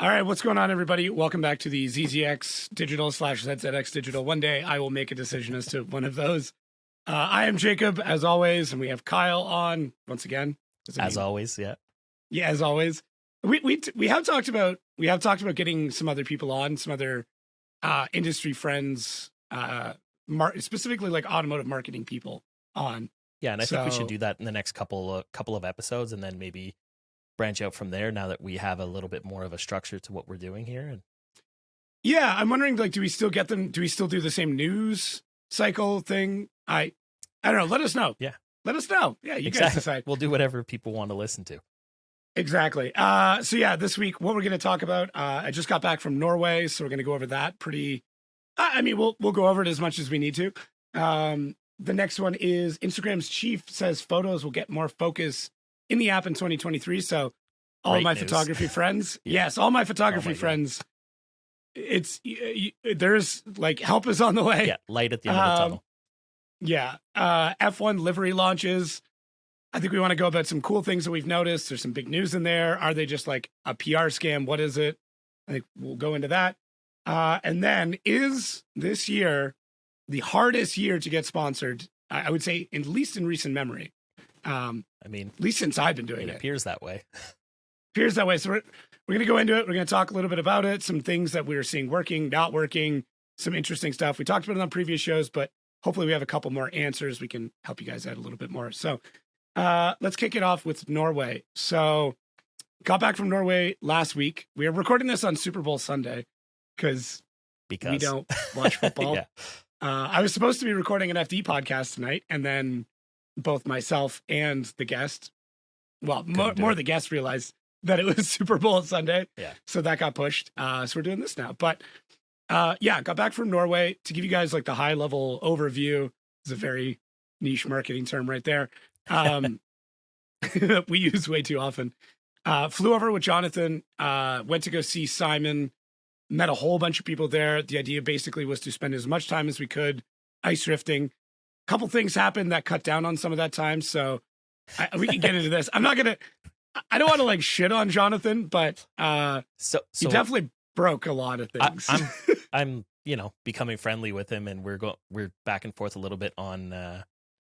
All right, what's going on, everybody? Welcome back to the ZZX Digital / ZZX Digital. One day I will make a decision as to one of those. I am Jacob, as always, and we have Kyle on once again. As always, yeah. Yeah, as always. We have talked about getting some other people on, some other industry friends, specifically like automotive marketing people on. Yeah, and I think we should do that in the next couple of episodes, and then maybe branch out from there now that we have a little bit more of a structure to what we're doing here. And yeah, I'm wondering, like, do we still get them? Do we still do the same news cycle thing? I don't know. Let us know. Yeah. Let us know. Yeah, you exactly. guys decide. We'll do whatever people want to listen to. Exactly. So yeah, this week, what we're going to talk about, I just got back from Norway, so we're going to go over that pretty, we'll go over it as much as we need to. The next one is Instagram's chief says photos will get more focus in the app in 2023. So all Great my news. Photography friends, Yeah. yes, all my photography friends, it's, there's like help is on the way. Yeah, light at the end of the tunnel. Yeah. F1 livery launches. I think we want to go about some cool things that we've noticed. There's some big news in there. Are they just like a PR scam? What is it? I think we'll go into that. And then, is this year the hardest year to get sponsored? I would say, at least in recent memory. At least since I've been doing it. It appears that way. Appears that way. So we're going to go into it. We're going to talk a little bit about it. Some things that we're seeing working, not working, some interesting stuff. We talked about it on previous shows, but hopefully we have a couple more answers. We can help you guys out a little bit more. So let's kick it off with Norway. So got back from Norway last week. We are recording this on Super Bowl Sunday because we don't watch football. Yeah. I was supposed to be recording an FD podcast tonight, and then both myself and the guest, well, more the guest realized that it was Super Bowl Sunday. Yeah. So that got pushed. So we're doing this now. But yeah, got back from Norway to give you guys like the high level overview. It's a very niche marketing term right there. We use way too often. Flew over with Jonathan, went to go see Simon, met a whole bunch of people there. The idea basically was to spend as much time as we could ice drifting. A couple things happened that cut down on some of that time. So we can get into this. I don't want to like shit on Jonathan, but so he definitely broke a lot of things. I'm becoming friendly with him, and we're back and forth a little bit on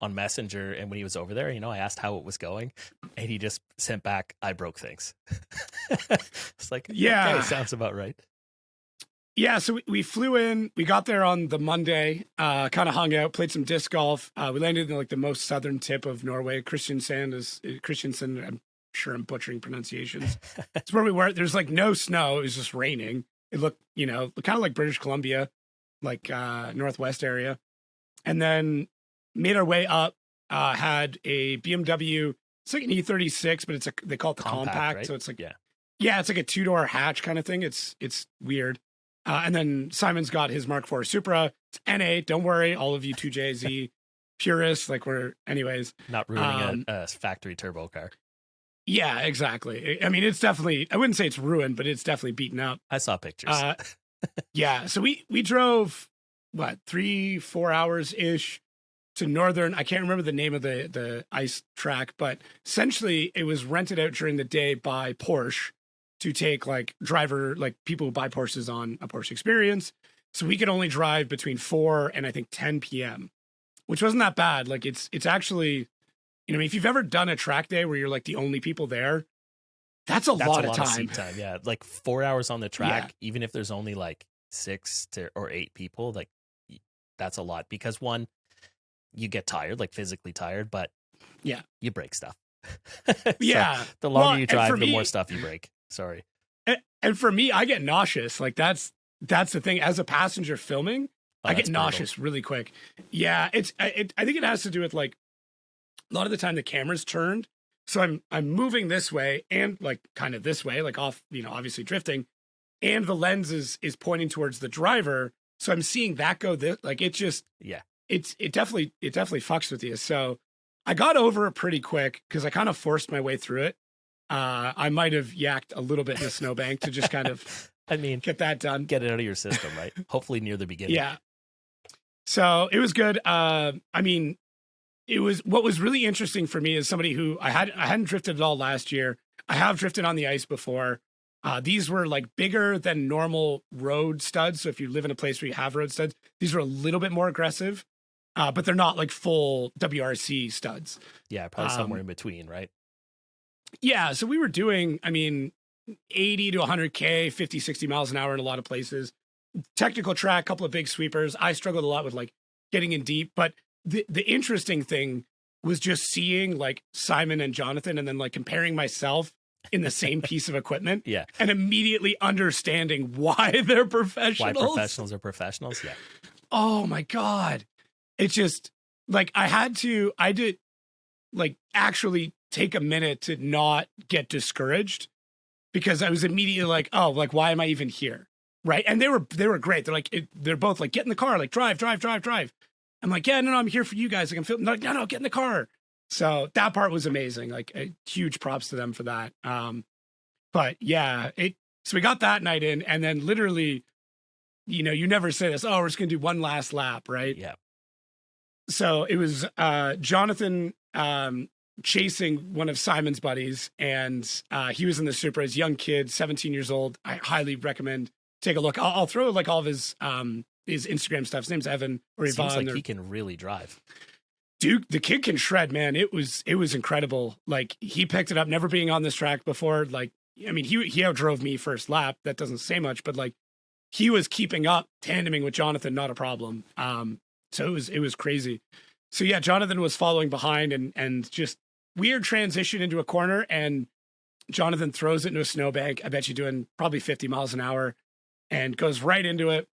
Messenger. And when he was over there, I asked how it was going, and he just sent back, "I broke things." It's like, yeah, okay, sounds about right. Yeah, so we flew in. We got there on the Monday, kind of hung out, played some disc golf. We landed in like the most southern tip of Norway. Kristiansand. I'm sure I'm butchering pronunciations. It's where we were. There's like no snow. It was just raining. It looked, kind of like British Columbia, like Northwest area. And then made our way up. Had a BMW. It's like an E36, but they call it the compact. Right? So it's like yeah, it's like a 2-door hatch kind of thing. It's weird. And then Simon's got his Mark IV Supra. It's N8. Don't worry, all of you 2JZ purists. Like anyways. Not ruining a factory turbo car. Yeah, exactly. It's definitely, I wouldn't say it's ruined, but it's definitely beaten up. I saw pictures. Yeah. So we drove, 3-4 hours-ish to Northern. I can't remember the name of the ice track, but essentially it was rented out during the day by Porsche to take people who buy Porsches on a Porsche Experience. So we could only drive between 4 and I think 10 p.m., which wasn't that bad. Like it's actually, if you've ever done a track day where you're like the only people there, that's a lot of time. Seat time. Yeah. Like 4 hours on the track, even if there's only like 6 or 8 people, like that's a lot because one, you get tired, like physically tired, but yeah, you break stuff. Yeah. The longer you drive, the more stuff you break. Sorry. And for me, I get nauseous. Like that's the thing. As a passenger filming, I get nauseous really quick. Yeah, I think it has to do with like a lot of the time the camera's turned, so I'm moving this way and like kind of this way, like off, obviously drifting, and the lens is pointing towards the driver, so I'm seeing that go this. Like it just it definitely fucks with you. So I got over it pretty quick because I kind of forced my way through it. I might have yacked a little bit in the snowbank to just kind of, get that done. Get it out of your system, right? Hopefully near the beginning. Yeah. So it was good. It was, what was really interesting for me as somebody who I hadn't drifted at all last year. I have drifted on the ice before. These were like bigger than normal road studs. So if you live in a place where you have road studs, these were a little bit more aggressive, but they're not like full WRC studs. Yeah, probably somewhere in between, right? Yeah. So we were doing, I mean, 80 to 100K, 50, 60 miles an hour in a lot of places. Technical track, couple of big sweepers. I struggled a lot with like getting in deep, but the interesting thing was just seeing like Simon and Jonathan and then like comparing myself in the same piece of equipment. Yeah. And immediately understanding why they're professionals. Why professionals are professionals. Yeah. Oh my God. It's just like I did like actually take a minute to not get discouraged because I was immediately like, oh, like, why am I even here? Right. And they were great. They're like, they're both like, get in the car, like drive. I'm like, yeah, no, I'm here for you guys. Like I'm feeling like, no, get in the car. So that part was amazing. Like huge props to them for that. But yeah, so we got that night in and then literally, you know, you never say this, oh, we're just going to do one last lap. Right. Yeah. So it was Jonathan chasing one of Simon's buddies and he was in the Supra, his young kid, 17 years old. I highly recommend take a look. I'll throw like all of his Instagram stuff. His name's Evan or Yvonne. Seems like he can really drive. Dude, the kid can shred, man. It was incredible. Like he picked it up, never being on this track before. Like, I mean, he outdrove me first lap. That doesn't say much, but like he was keeping up, tandeming with Jonathan, not a problem. So it was crazy. So yeah, Jonathan was following behind and just weird transition into a corner and Jonathan throws it into a snowbank. I bet you doing probably 50 miles an hour and goes right into it.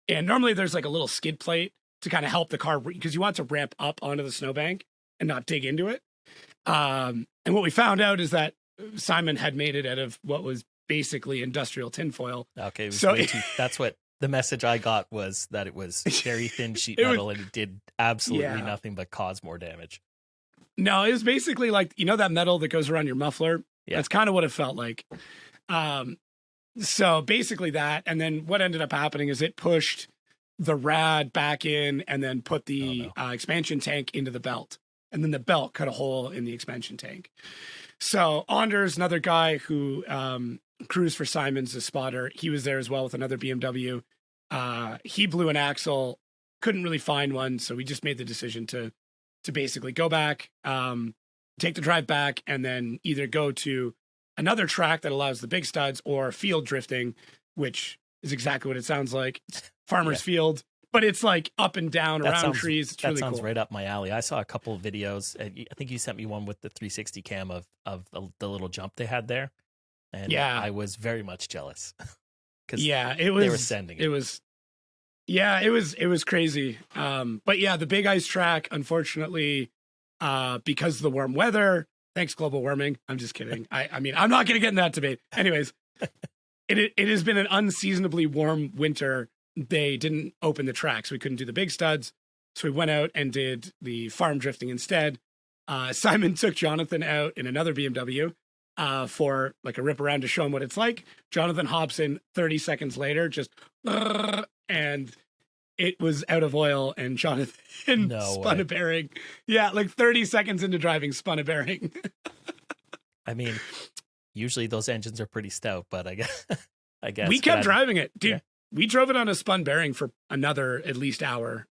And normally there's like a little skid plate to kind of help the car because you want to ramp up onto the snowbank and not dig into it. And what we found out is that Simon had made it out of what was basically industrial tinfoil. Okay. So that's what the message I got was that it was very thin sheet metal and it did absolutely nothing but cause more damage. No, it was basically like, you know, that metal that goes around your muffler. Yeah. That's kind of what it felt like. So basically that, and then what ended up happening is it pushed the rad back in and then put the expansion tank into the belt. And then the belt cut a hole in the expansion tank. So Anders, another guy who crews for Simon's, a spotter, he was there as well with another BMW. He blew an axle, couldn't really find one. So we just made the decision to basically go back, take the drive back, and then either go to another track that allows the big studs or field drifting, which is exactly what it sounds like. Farmer's field, but it's like up and down around trees. It's really cool. That sounds right up my alley. I saw a couple of videos. I think you sent me one with the 360 cam of the little jump they had there. And I was very much jealous. Because they were sending it. It was crazy. But yeah, the big ice track, unfortunately, because of the warm weather, thanks global warming. I'm just kidding. I mean, I'm not going to get in that debate. Anyways, it has been an unseasonably warm winter. They didn't open the track, so we couldn't do the big studs. So we went out and did the farm drifting instead. Simon took Jonathan out in another BMW for like a rip around to show him what it's like. Jonathan hops in 30 seconds later, just and it was out of oil, and Jonathan spun a bearing. Yeah, like 30 seconds into driving, spun a bearing. I mean, usually those engines are pretty stout, but I guess we kept driving it, dude. Yeah. We drove it on a spun bearing for another at least hour.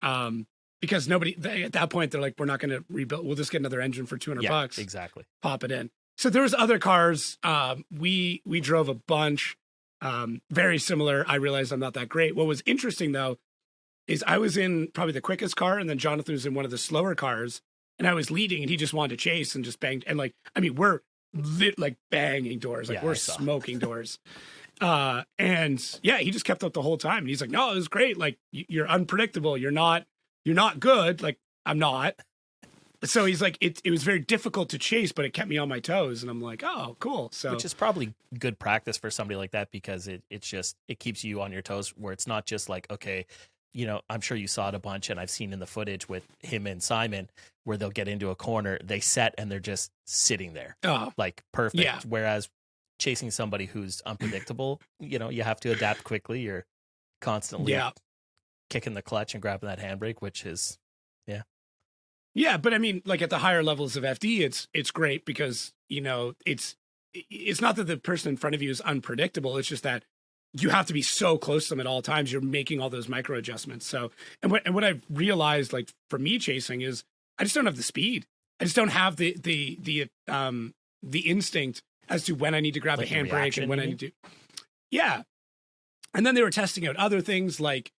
Because at that point, they're like, we're not going to rebuild. We'll just get another engine for $200. Exactly. Pop it in. So there was other cars. We drove a bunch, very similar. I realized I'm not that great. What was interesting though, is I was in probably the quickest car and then Jonathan was in one of the slower cars and I was leading and he just wanted to chase and just banged. And like, I mean, we're like banging doors, like we're smoking doors. And yeah, he just kept up the whole time. And he's like, no, it was great. Like you're unpredictable. You're not good. Like I'm not. So he's like, it was very difficult to chase, but it kept me on my toes. And I'm like, oh, cool. So, which is probably good practice for somebody like that, because it keeps you on your toes, where it's not just like, okay, you know, I'm sure you saw it a bunch, and I've seen in the footage with him and Simon where they'll get into a corner, they set and they're just sitting there. Oh, like perfect. Yeah. Whereas chasing somebody who's unpredictable, you know, you have to adapt quickly. You're constantly kicking the clutch and grabbing that handbrake, which is, yeah. But I mean, like at the higher levels of FD, it's great because, you know, it's it's not that the person in front of you is unpredictable. It's just that you have to be so close to them at all times. You're making all those micro adjustments. So, and what I've realized, like for me chasing, is I just don't have the speed. I just don't have the instinct as to when I need to grab Like a handbrake and when I mean? need to. Yeah. And then they were testing out other things like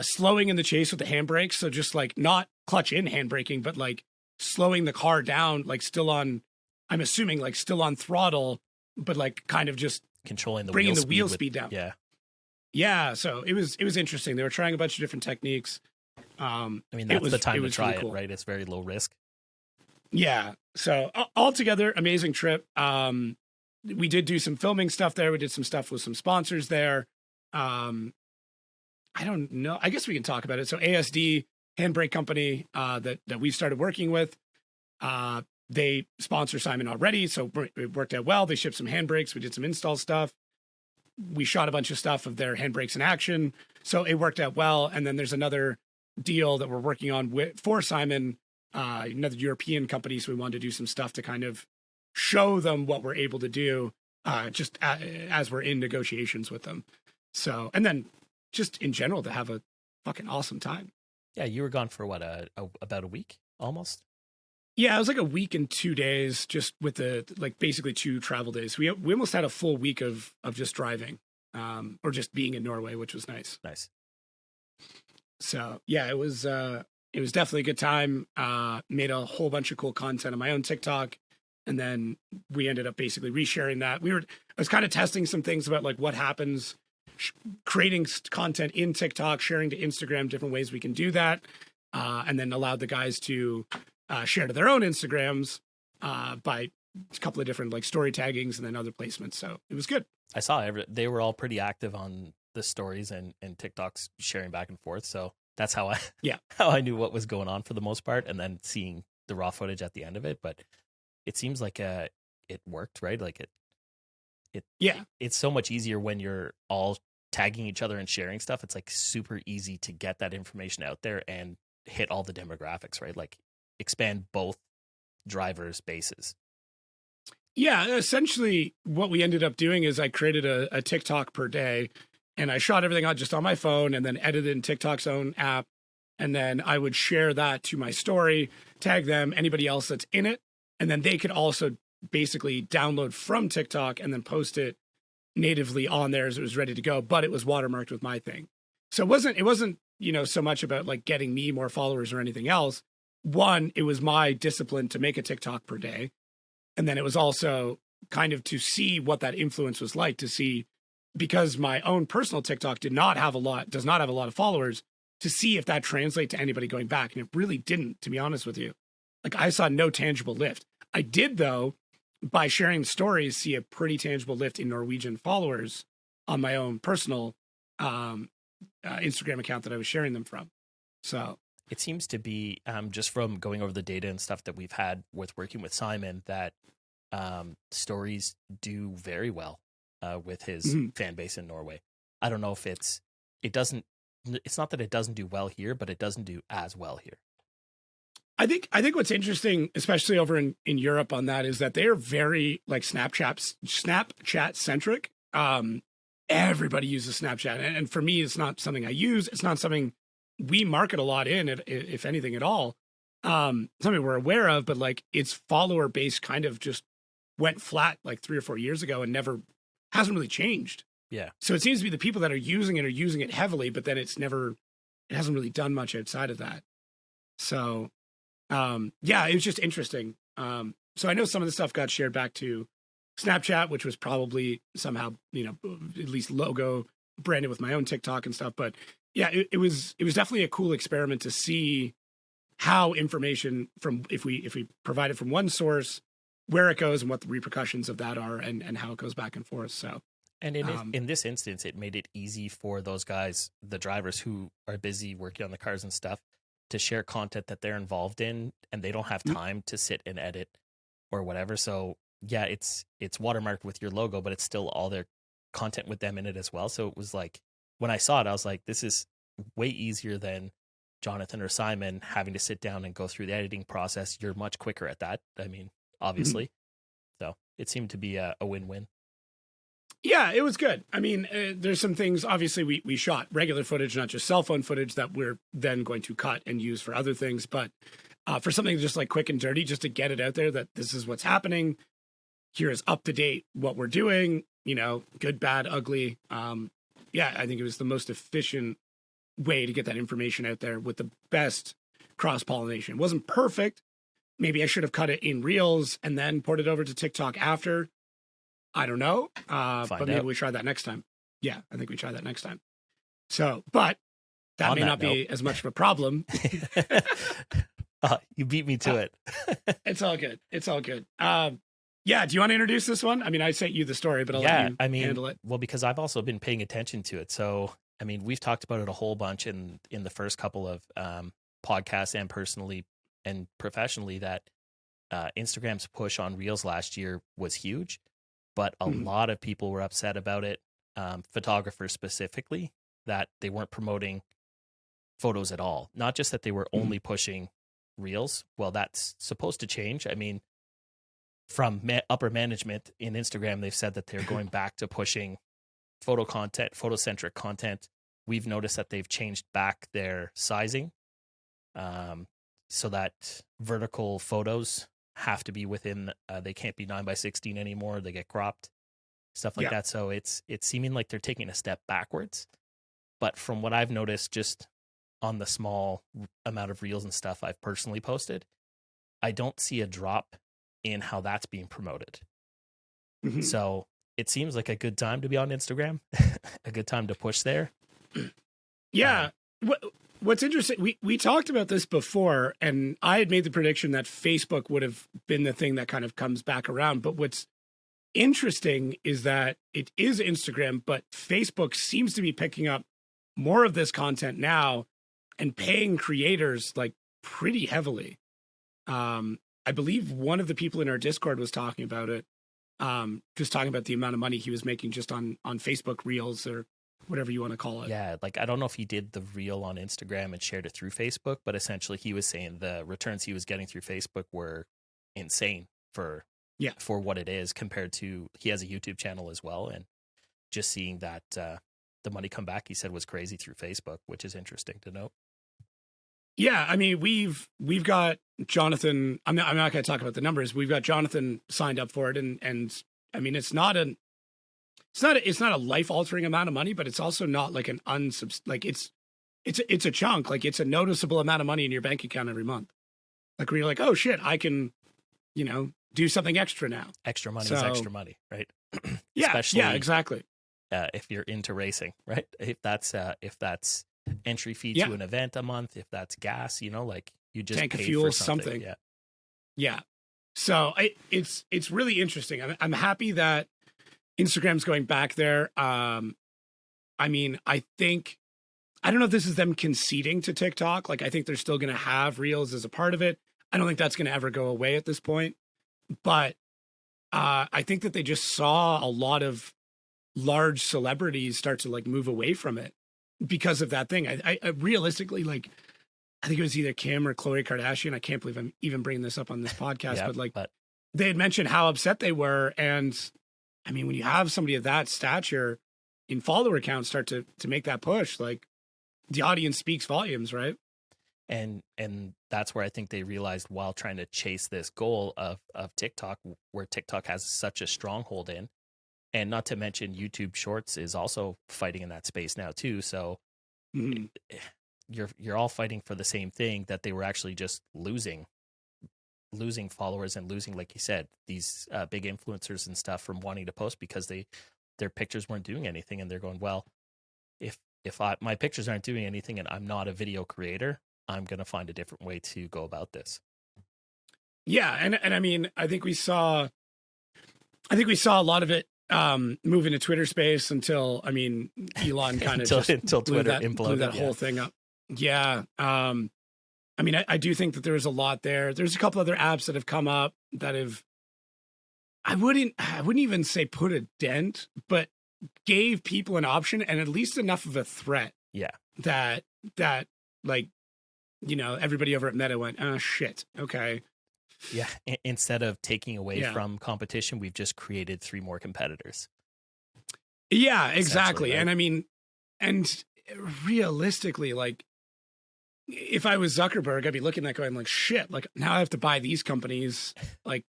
slowing in the chase with the handbrakes. So just like not clutch in handbraking, but like slowing the car down, like still on, I'm assuming like still on throttle, but like kind of just Controlling the bringing wheel the wheel with- speed down. Yeah. Yeah. So it was interesting. They were trying a bunch of different techniques. I mean, that's the time to was try really it, cool. right? It's very low risk. Yeah. So altogether, amazing trip. We did do some filming stuff there. We did some stuff with some sponsors there. I don't know. I guess we can talk about it. So ASD handbrake company that we started working with, they sponsor Simon already. So it worked out well. They shipped some handbrakes. We did some install stuff. We shot a bunch of stuff of their handbrakes in action. So it worked out well. And then there's another deal that we're working on for Simon, another European company. So we wanted to do some stuff to kind of show them what we're able to do just as we're in negotiations with them. So, and then just in general to have a fucking awesome time. Yeah, you were gone for what, about a week almost? Yeah, it was like a week and 2 days, just with the like basically 2 travel days. We almost had a full week of just driving, or just being in Norway, which was nice. Nice. So yeah, it was definitely a good time. Made a whole bunch of cool content on my own TikTok, and then we ended up basically resharing that. I was kind of testing some things about like what happens, creating content in TikTok, sharing to Instagram, different ways we can do that, and then allowed the guys to share to their own Instagrams by a couple of different like story taggings and then other placements. So it was good. I saw they were all pretty active on the stories and TikToks sharing back and forth. So that's how I knew what was going on for the most part, and then seeing the raw footage at the end of it. But it seems like it worked, right? Like it's so much easier when you're all tagging each other and sharing stuff. It's like super easy to get that information out there and hit all the demographics, right? Like expand both drivers' bases. Yeah, essentially what we ended up doing is I created a TikTok per day, and I shot everything out just on my phone and then edited in TikTok's own app. And then I would share that to my story, tag them, anybody else that's in it. And then they could also basically download from TikTok and then post it natively on there as it was ready to go. But it was watermarked with my thing. So it wasn't, so much about like getting me more followers or anything else. One, it was my discipline to make a TikTok per day. And then it was also kind of to see what that influence was like, to see, because my own personal TikTok does not have a lot of followers, to see if that translates to anybody going back. And it really didn't, to be honest with you. Like I saw no tangible lift. I did though, by sharing stories, see a pretty tangible lift in Norwegian followers on my own personal Instagram account that I was sharing them from. So it seems to be just from going over the data and stuff that we've had with working with Simon that stories do very well with his fan base in Norway. I don't know if it's not that it doesn't do well here, but it doesn't do as well here. I think what's interesting, especially over in Europe on that, is that they are very like Snapchat centric. Everybody uses Snapchat. And for me, it's not something I use. It's not something we market a lot in, if anything at all. Something we're aware of, but like its follower base kind of just went flat like 3 or 4 years ago and hasn't really changed. Yeah. So it seems to be the people that are using it heavily, but then it hasn't really done much outside of that. So yeah, it was just interesting. So I know some of the stuff got shared back to Snapchat, which was probably somehow, at least logo branded with my own TikTok and stuff. But yeah, it was definitely a cool experiment to see how information from, if we provide it from one source, where it goes and what the repercussions of that are, and how it goes back and forth. So, and in this instance, it made it easy for those guys, the drivers who are busy working on the cars and stuff, to share content that they're involved in, and they don't have time to sit and edit or whatever. So yeah, it's watermarked with your logo, but it's still all their content with them in it as well. So it was like, when I saw it, I was like, this is way easier than Jonathan or Simon having to sit down and go through the editing process. You're much quicker at that. I mean, obviously. So it seemed to be a win-win. Yeah, it was good. I mean, there's some things, obviously we shot regular footage, not just cell phone footage that we're then going to cut and use for other things. But for something just like quick and dirty, just to get it out there that this is what's happening. Here is up to date what we're doing, good, bad, ugly. Yeah, I think it was the most efficient way to get that information out there with the best cross-pollination. It wasn't perfect. Maybe I should have cut it in Reels and then ported it over to TikTok after. I don't know. But maybe we try that next time. Yeah, I think we try that next time. So, but that may not be as much of a problem. You beat me to it. It's all good. It's all good. Yeah, do you want to introduce this one? I mean, I sent you the story, but I'll let you handle it. Well, because I've also been paying attention to it. So, I mean, we've talked about it a whole bunch in the first couple of podcasts and personally and professionally that Instagram's push on Reels last year was huge, but a lot of people were upset about it, photographers specifically, that they weren't promoting photos at all. Not just that they were only pushing Reels. Well, that's supposed to change. I mean, from upper management in Instagram, they've said that they're going back to pushing photo content, photocentric content. We've noticed that they've changed back their sizing so that vertical photos have to be within, they can't be 9:16 anymore. They get cropped, stuff like that. So it's seeming like they're taking a step backwards. But from what I've noticed, just on the small amount of reels and stuff I've personally posted, I don't see a drop in how that's being promoted. So it seems like a good time to be on Instagram, a good time to push there. Yeah. What's interesting, we talked about this before, and I had made the prediction that Facebook would have been the thing that kind of comes back around. But what's interesting is that it is Instagram, but Facebook seems to be picking up more of this content now and paying creators like pretty heavily. I believe one of the people in our Discord was talking about it, just talking about the amount of money he was making just on Facebook Reels or whatever you want to call it. Yeah, like I don't know if he did the reel on Instagram and shared it through Facebook, but essentially he was saying the returns he was getting through Facebook were insane for what it is compared to, he has a YouTube channel as well, and just seeing that the money come back, he said, was crazy through Facebook, which is interesting to note. Yeah, I mean, we've got Jonathan. I'm not going to talk about the numbers. We've got Jonathan signed up for it, and I mean, it's not a life altering amount of money, but it's also not like an it's a chunk. Like it's a noticeable amount of money in your bank account every month. Like where you're like, oh shit, I can, do something extra now. Extra money is extra money, right? Yeah, Especially, exactly. If you're into racing, right? If that's entry fee to an event a month, if that's gas, like you just tank of paid fuel, for something. Yeah. So it's really interesting. I'm happy that Instagram's going back there. I mean, I don't know if this is them conceding to TikTok. Like, I think they're still going to have Reels as a part of it. I don't think that's going to ever go away at this point. But I think that they just saw a lot of large celebrities start to like move away from it because of that thing. I realistically, like, I think it was either Kim or Khloe Kardashian. I can't believe I'm even bringing this up on this podcast, but they had mentioned how upset they were. And I mean, when you have somebody of that stature in follower count start to make that push, like the audience speaks volumes, right? And that's where I think they realized, while trying to chase this goal of TikTok, where TikTok has such a stronghold in, and not to mention YouTube Shorts is also fighting in that space now too. So you're all fighting for the same thing, that they were actually just losing followers and losing, like you said, these big influencers and stuff from wanting to post because their pictures weren't doing anything, and they're going, well, if my pictures aren't doing anything and I'm not a video creator, I'm going to find a different way to go about this. Yeah. And I mean, I think we saw a lot of it move into Twitter space until, I mean, Elon kind of until Twitter imploded that whole thing up. Yeah. I mean, I do think that there's a lot there. There's a couple other apps that have come up that have, I wouldn't even say put a dent, but gave people an option and at least enough of a threat. Yeah. That like, everybody over at Meta went, oh shit. Okay. Yeah. Instead of taking away Yeah. from competition, we've just created 3 more competitors. Yeah, exactly. Right? And I mean, and realistically, like, if I was Zuckerberg, I'd be looking at that going like, shit, like now I have to buy these companies. Like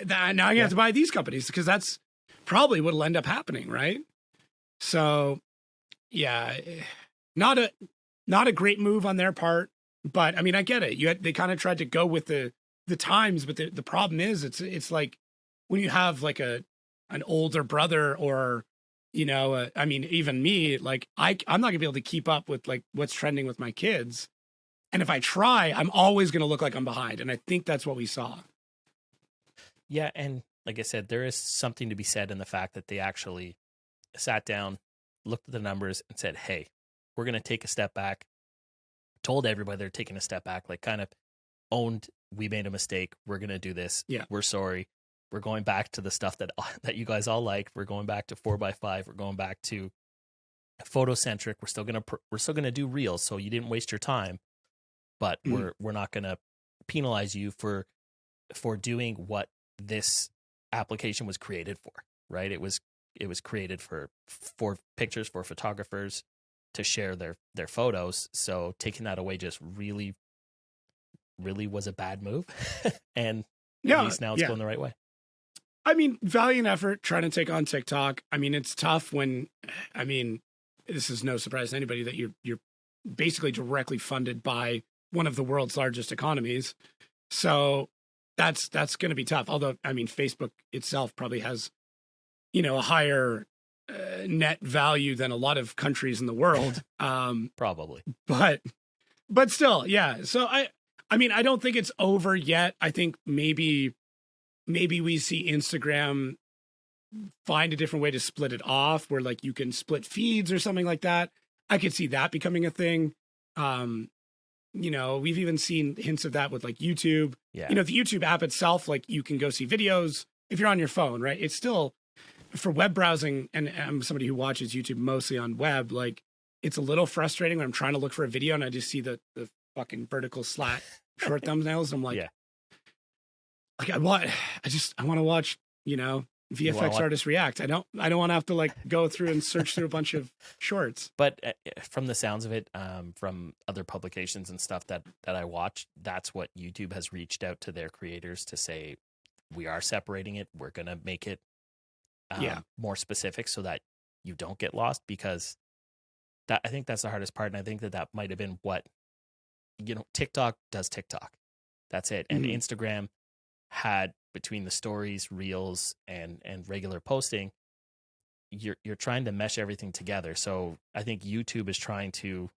that, now I have to buy these companies because that's probably what'll end up happening. Right. So yeah, not a great move on their part, but I mean, I get it. They kind of tried to go with the times, but the problem is it's like when you have like an older brother or, I mean, even me, like I'm not gonna be able to keep up with like what's trending with my kids. And if I try, I'm always going to look like I'm behind. And I think that's what we saw. Yeah. And like I said, there is something to be said in the fact that they actually sat down, looked at the numbers and said, hey, we're going to take a step back, told everybody they're taking a step back, like kind of owned, we made a mistake. We're going to do this. Yeah. We're sorry. We're going back to the stuff that you guys all like. We're going back to 4x5. We're going back to photocentric. We're still going to do reels. So you didn't waste your time. But we're not going to penalize you for doing what this application was created for, right? It was created for pictures, for photographers to share their photos. So taking that away just really, really was a bad move. And at least now it's going the right way. I mean, valiant effort trying to take on TikTok. I mean, it's tough this is no surprise to anybody that you're basically directly funded by one of the world's largest economies. So that's going to be tough. Although, I mean, Facebook itself probably has, a higher net value than a lot of countries in the world. Probably. But still, yeah. So I mean, I don't think it's over yet. I think maybe we see Instagram find a different way to split it off where like you can split feeds or something like that. I could see that becoming a thing. We've even seen hints of that with like YouTube. Yeah. The YouTube app itself, like you can go see videos if you're on your phone, right? It's still for web browsing. And I'm somebody who watches YouTube mostly on web. Like it's a little frustrating when I'm trying to look for a video and I just see the fucking vertical slat short thumbnails. And I'm like, I want to watch, VFX artists react. I don't want to have to like go through and search through a bunch of shorts. But from the sounds of it, from other publications and stuff that I watched, that's what YouTube has reached out to their creators to say, we are separating it. We're going to make it more specific so that you don't get lost, because I think that's the hardest part. And I think that might have been what, TikTok does TikTok. That's it. And Instagram had, between the stories, reels, and regular posting, you're trying to mesh everything together. So I think YouTube is trying to,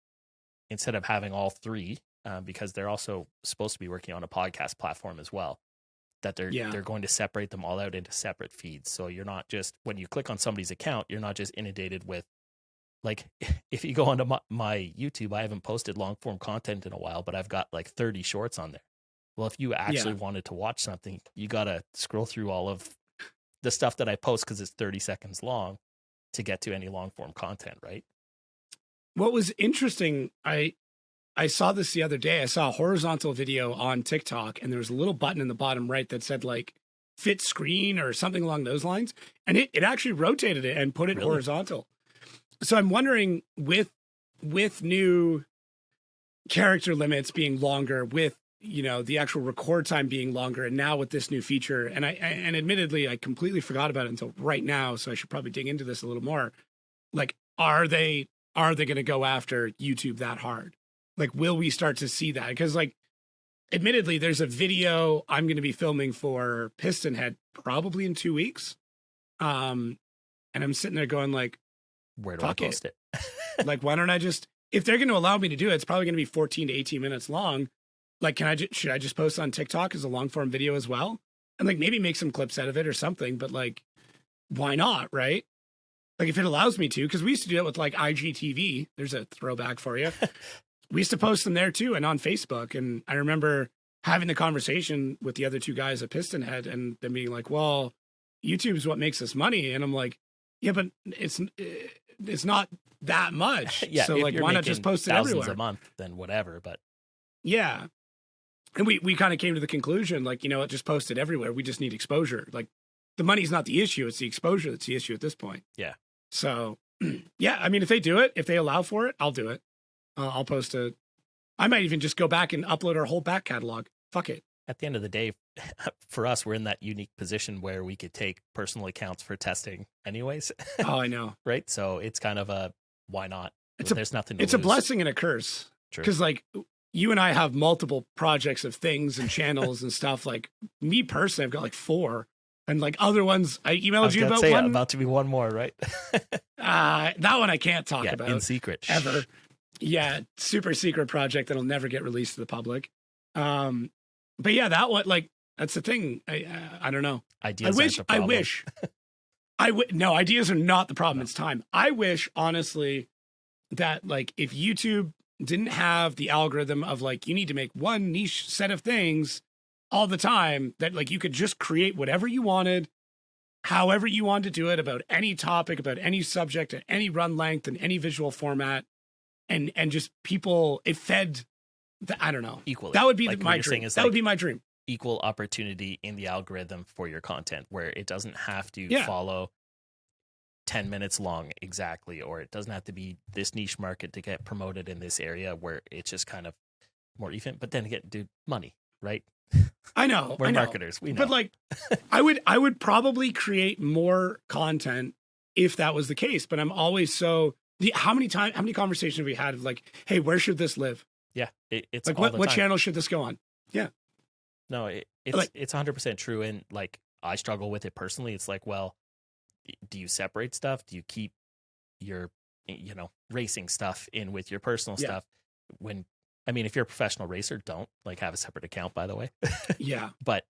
instead of having all 3, because they're also supposed to be working on a podcast platform as well, that they're going to separate them all out into separate feeds. So you're not just, when you click on somebody's account, you're not just inundated with, like, if you go onto my YouTube, I haven't posted long form content in a while, but I've got like 30 shorts on there. Well, if you actually wanted to watch something, you got to scroll through all of the stuff that I post because it's 30 seconds long to get to any long form content, right? What was interesting, I saw this the other day. I saw a horizontal video on TikTok and there was a little button in the bottom right that said like fit screen or something along those lines. And it actually rotated it and put it horizontal. So I'm wondering with new character limits being longer, with the actual record time being longer, and now with this new feature, and admittedly, I completely forgot about it until right now, so I should probably dig into this a little more. Like, are they going to go after YouTube that hard? Like, will we start to see that? Because, like, admittedly, there's a video I'm going to be filming for Piston Head probably in 2 weeks, and I'm sitting there going like, where do I post it? Like, why don't I just, if they're going to allow me to do it, it's probably going to be 14 to 18 minutes long. Like, should I just post on TikTok as a long form video as well? And like maybe make some clips out of it or something, but like, why not? Right? Like if it allows me to, because we used to do it with like IGTV. There's a throwback for you. We used to post them there too. And on Facebook. And I remember having the conversation with the other 2 guys at Piston Head and them being like, well, YouTube's what makes us money. And I'm like, yeah, but it's not that much. Yeah. So like, why not just post it everywhere? A month, then whatever. But yeah. And we kind of came to the conclusion, like, you know, it just posted everywhere. We just need exposure. Like, the money's not the issue. It's the exposure that's the issue at this point. Yeah. So, yeah, I mean, if they do it, if they allow for it, I'll do it. I'll post I might even just go back and upload our whole back catalog. Fuck it. At the end of the day, for us, we're in that unique position where we could take personal accounts for testing anyways. Oh, I know. Right? So it's kind of a, why not? There's nothing to It's lose. a blessing and a curse. Because, like, you and I have multiple projects of things and channels and stuff. Like, me personally, I've got like 4. And like other ones, I emailed you about one. About to be one more, right? That one I can't talk about. In secret. Ever. Yeah, super secret project that'll never get released to the public. But yeah, that one, like, that's the thing. I don't know. Ideas aren't the problem. No, ideas are not the problem. It's time. I wish, honestly, that like if YouTube didn't have the algorithm of like, you need to make one niche set of things all the time, that like you could just create whatever you wanted, however you wanted to do it, about any topic, about any subject, at any run length and any visual format, and just people, it fed I don't know. Equally. That would be like my dream. That would be my dream. Equal opportunity in the algorithm for your content, where it doesn't have to follow 10 minutes long exactly, or it doesn't have to be this niche market to get promoted in this area, where it's just kind of more even. But then again, dude, money, right? I know. We're marketers. We know. But like, I would probably create more content if that was the case. But I'm always how many conversations have we had of like, hey, where should this live? Yeah, it's like what channel should this go on? Yeah. No, it's 100% true, and like I struggle with it personally. It's like, well, do you separate stuff? Do you keep your racing stuff in with your personal stuff? If you're a professional racer, don't like have a separate account, by the way. Yeah. But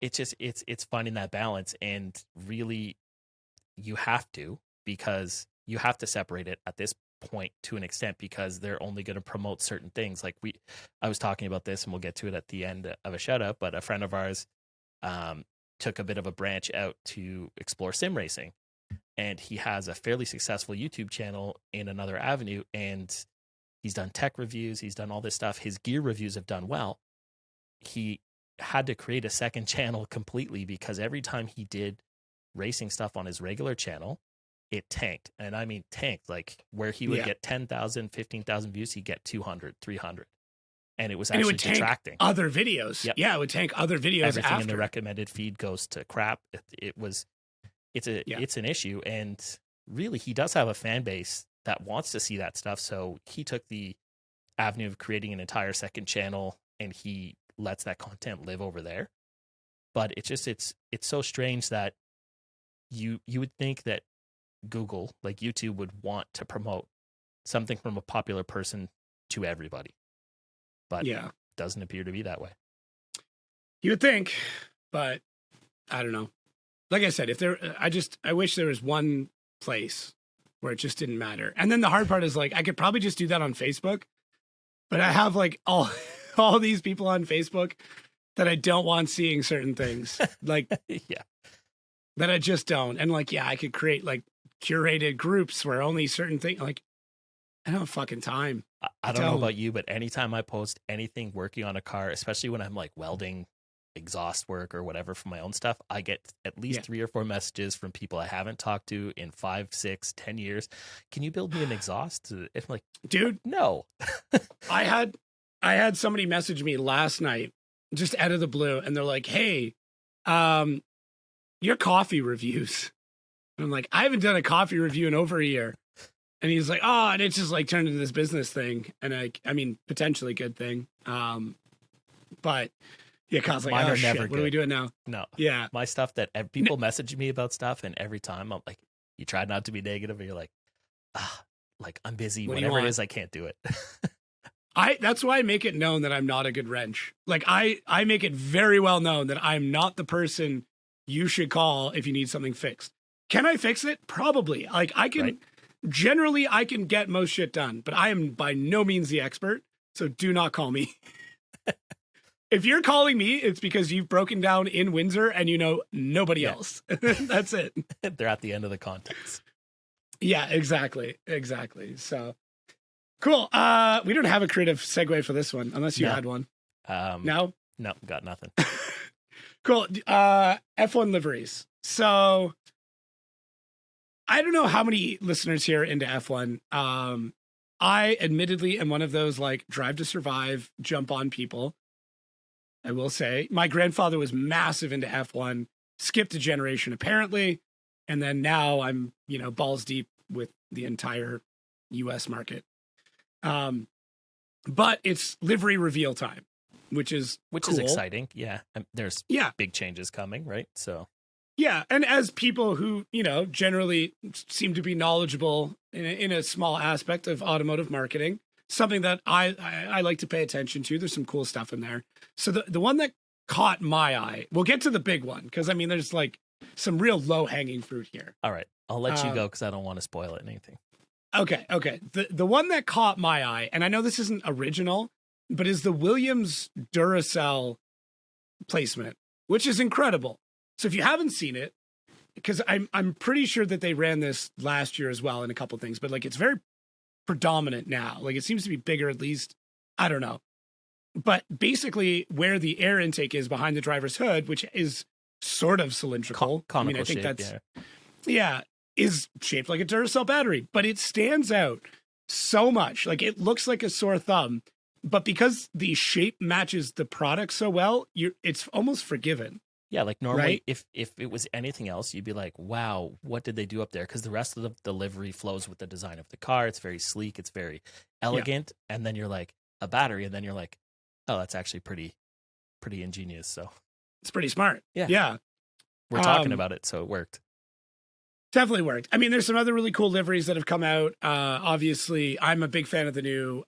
it's finding that balance, and really you have to, because you have to separate it at this point to an extent, because they're only going to promote certain things. Like I was talking about this, and we'll get to it at the end of a shout out, but a friend of ours took a bit of a branch out to explore sim racing, and he has a fairly successful YouTube channel in another avenue, and he's done tech reviews, he's done all this stuff. His gear reviews have done well. He had to create a second channel completely, because every time he did racing stuff on his regular channel, it tanked. And I mean tanked, like where he would get 10,000, 15,000 views, he'd get 200, 300. And it was actually detracting other videos. Yep. Yeah, it would tank other videos. Everything in the recommended feed goes to crap. It's an issue. And really, he does have a fan base that wants to see that stuff. So he took the avenue of creating an entire second channel, and he lets that content live over there. But it's so strange that you would think that Google, like YouTube, would want to promote something from a popular person to everybody. But it doesn't appear to be that way. You would think, but I don't know. Like I said, I wish there was one place where it just didn't matter. And then the hard part is like, I could probably just do that on Facebook, but I have like all these people on Facebook that I don't want seeing certain things, like that I just don't. And like, I could create like curated groups where only certain things, like, I don't have fucking time. I don't know about you, but anytime I post anything working on a car, especially when I'm like welding exhaust work or whatever for my own stuff, I get at least 3 or 4 messages from people I haven't talked to in 5, 6, 10 years. Can you build me an exhaust? And I'm like, dude, no. I had somebody message me last night, just out of the blue, and they're like, hey, your coffee reviews. And I'm like, I haven't done a coffee review in over a year. And he's like, oh, and it's just like turned into this business thing. And I mean, potentially good thing. But yeah, Kyle's like, oh shit, what are we doing now? No. Yeah. My stuff that people message me about stuff, and every time I'm like, you try not to be negative, and you're like, like I'm busy, whatever it is, I can't do it. That's why I make it known that I'm not a good wrench. Like I make it very well known that I'm not the person you should call if you need something fixed. Can I fix it? Probably. Like I can, generally I can get most shit done, but I am by no means the expert. So do not call me. If you're calling me, it's because you've broken down in Windsor and you know nobody else. That's it. They're at the end of the contents. Yeah, exactly. So cool. We don't have a creative segue for this one, unless you had one. No. No, got nothing. Cool. F1 liveries. So I don't know how many listeners here are into F1. I admittedly am one of those like drive to survive, jump on people. I will say my grandfather was massive into F1, skipped a generation apparently, and then now I'm, balls deep with the entire US market. But it's livery reveal time, which is cool. Exciting. Yeah. There's big changes coming, right? So yeah, and as people who, generally seem to be knowledgeable in a small aspect of automotive marketing, something that I like to pay attention to. There's some cool stuff in there. So the one that caught my eye, we'll get to the big one, because, there's, like, some real low-hanging fruit here. All right. I'll let you go because I don't want to spoil it anything. Okay. The one that caught my eye, and I know this isn't original, but is the Williams Duracell placement, which is incredible. So if you haven't seen it, because I'm pretty sure that they ran this last year as well in a couple things, but like it's very predominant now. Like it seems to be bigger, at least. I don't know. But basically where the air intake is behind the driver's hood, which is sort of cylindrical. Conical I think shape, that's is shaped like a Duracell battery, but it stands out so much. Like it looks like a sore thumb, but because the shape matches the product so well, it's almost forgiven. Yeah, like normally, right? if it was anything else, you'd be like, wow, what did they do up there? Because the rest of the delivery flows with the design of the car. It's very sleek. It's very elegant. Yeah. And then you're like, a battery. And then you're like, oh, that's actually pretty ingenious. So it's pretty smart. Yeah. We're talking about it, so it worked. Definitely worked. There's some other really cool liveries that have come out. Obviously, I'm a big fan of the new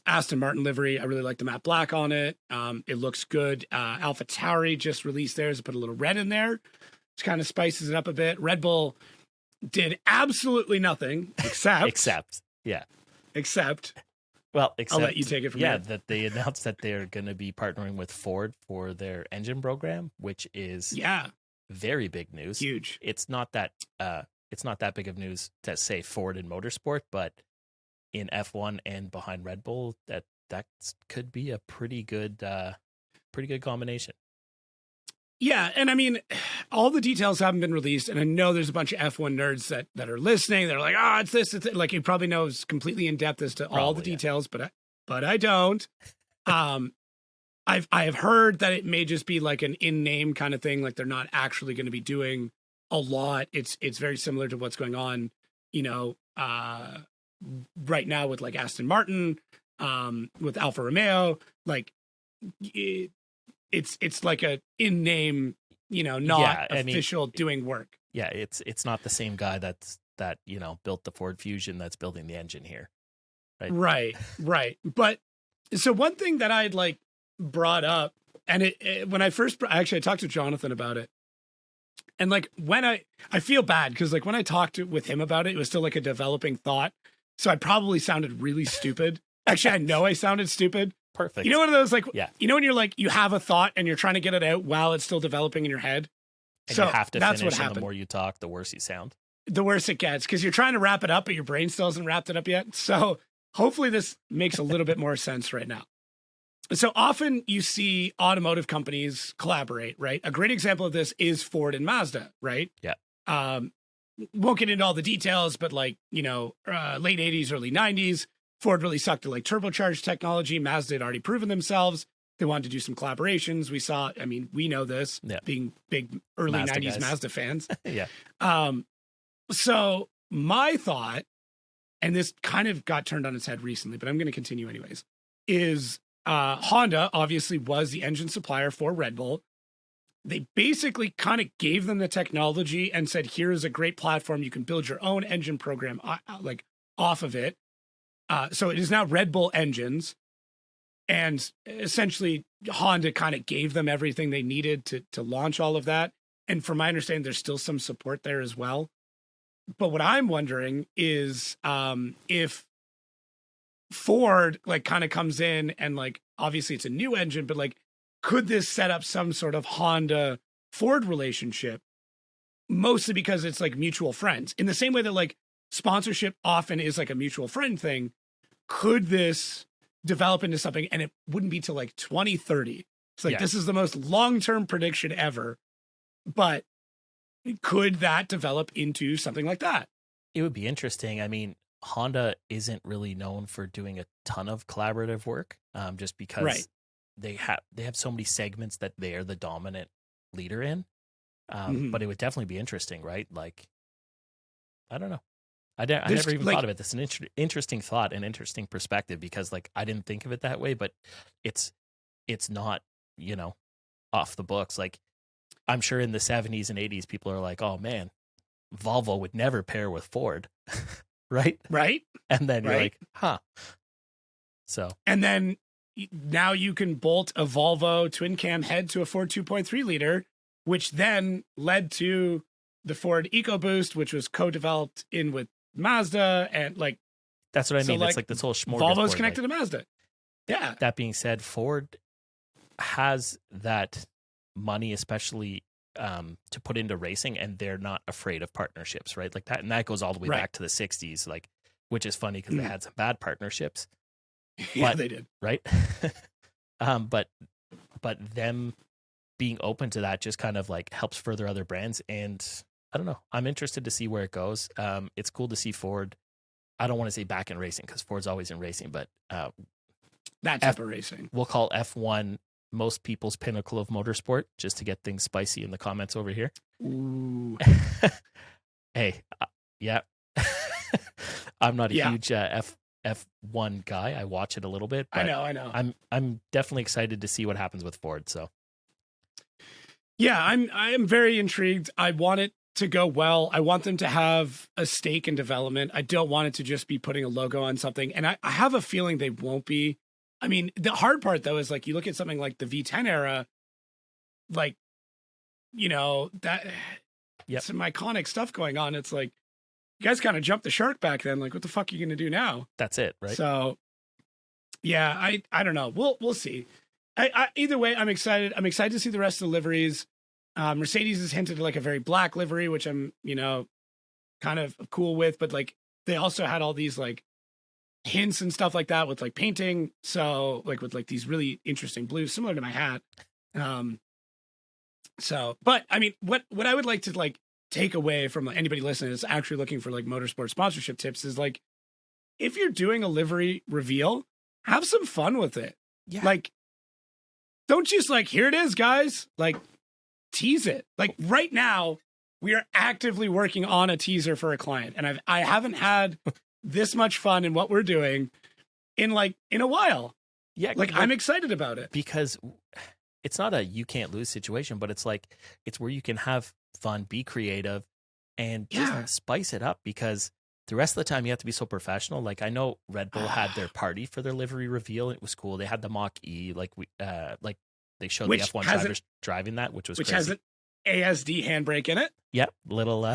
Aston Martin livery. I really like the matte black on it. It looks good. AlphaTauri just released theirs. Put a little red in there, which kind of spices it up a bit. Red Bull did absolutely nothing except. Well, I'll let you take it from here. Yeah, that they announced that they're going to be partnering with Ford for their engine program, which is very big news. Huge. It's not that big of news to say Ford in motorsport, but in F1 and behind Red Bull, that could be a pretty good combination. Yeah, and all the details haven't been released, and I know there's a bunch of F1 nerds that are listening. They're like, it's this, it's like you probably know is completely in depth as to all the details, but I don't. I have heard that it may just be like an in-name kind of thing, like they're not actually going to be doing a lot. It's very similar to what's going on, right now with like Aston Martin, with Alfa Romeo, like it's like a in-name, not official doing work. Yeah, it's not the same guy that built the Ford Fusion that's building the engine here. Right. But so one thing that I'd like brought up, and when I first I talked to Jonathan about it, and like when I feel bad because like when I talked with him about it, it was still like a developing thought, so I probably sounded really stupid. Actually, I know I sounded stupid. Perfect. One of those like when you're like you have a thought and you're trying to get it out while it's still developing in your head. And so you have to that's finish, what happened. The more you talk, the worse you sound. The worse it gets because you're trying to wrap it up, but your brain still hasn't wrapped it up yet. So hopefully this makes a little bit more sense right now. So often you see automotive companies collaborate, right? A great example of this is Ford and Mazda, right? Yeah. Won't get into all the details, but like, late 80s, early 90s, Ford really sucked at like turbocharged technology. Mazda had already proven themselves. They wanted to do some collaborations. We saw, we know this, being big early Mazda 90s guys. Mazda fans. Yeah. So my thought, and this kind of got turned on its head recently, but I'm going to continue anyways, is Honda obviously was the engine supplier for Red Bull. They basically kind of gave them the technology and said, here's a great platform. You can build your own engine program like off of it. So it is now Red Bull engines. And essentially Honda kind of gave them everything they needed to launch all of that. And from my understanding, there's still some support there as well. But what I'm wondering is if Ford like kind of comes in and like, obviously it's a new engine, but like, could this set up some sort of Honda Ford relationship? Mostly because it's like mutual friends in the same way that like sponsorship often is like a mutual friend thing. Could this develop into something? And it wouldn't be till like 2030 It's like, this is the most long-term prediction ever. But could that develop into something like that? It would be interesting. I mean, Honda isn't really known for doing a ton of collaborative work, just because they have so many segments that they are the dominant leader in. But it would definitely be interesting, right? Like, I don't know. I never even thought of it. That's an interesting thought and interesting perspective, because like I didn't think of it that way, but it's not, off the books. Like, I'm sure in the 70s and 80s, people are like, oh man, Volvo would never pair with Ford. Right? Right. And then you're like, huh. So. And then now you can bolt a Volvo twin cam head to a Ford 2.3 liter, which then led to the Ford EcoBoost, which was co-developed in with Mazda. And like, that's what I mean. It's like this whole smorgasbord. Volvo's connected to Mazda. Yeah. That being said, Ford has that money, especially to put into racing, and they're not afraid of partnerships, right? Like that, and that goes all the way back to the 60s, like, which is funny because they had some bad partnerships. Yeah, they did. Right. But them being open to that just kind of like helps further other brands. And I don't know, I'm interested to see where it goes. It's cool to see Ford. I don't want to say back in racing, because Ford's always in racing, but that type of racing, we'll call F1 most people's pinnacle of motorsport, just to get things spicy in the comments over here. Ooh. Hey, yeah. I'm not a huge F1 guy. I watch it a little bit. But I know. I'm definitely excited to see what happens with Ford. So, yeah, I am very intrigued. I want it to go well. I want them to have a stake in development. I don't want it to just be putting a logo on something. And I have a feeling they won't be. I mean, the hard part though is like, you look at something like the V10 era, like, that some iconic stuff going on. It's like, you guys kind of jumped the shark back then. Like, what the fuck are you going to do now? That's it, right? So, yeah, I don't know. We'll see. Either way, I'm excited. I'm excited to see the rest of the liveries. Mercedes has hinted at like a very black livery, which I'm, kind of cool with. But like, they also had all these like hints and stuff like that with like painting. So like with like these really interesting blues, similar to my hat. But I mean, what I would like to like take away from like, anybody listening is actually looking for like motorsport sponsorship tips is like, if you're doing a livery reveal, have some fun with it. Yeah. Like, don't just like, here it is, guys. Like, tease it. Like right now, we are actively working on a teaser for a client, and I haven't had this much fun in what we're doing in a while. Yeah. Like I'm excited about it, because it's not a you can't lose situation, but it's like, it's where you can have fun, be creative, and just spice it up, because the rest of the time you have to be so professional. Like I know Red Bull had their party for their livery reveal. It was cool. They had the Mach E, like they showed the F1 drivers driving that, which crazy. Has an ASD handbrake in it. Yep. Little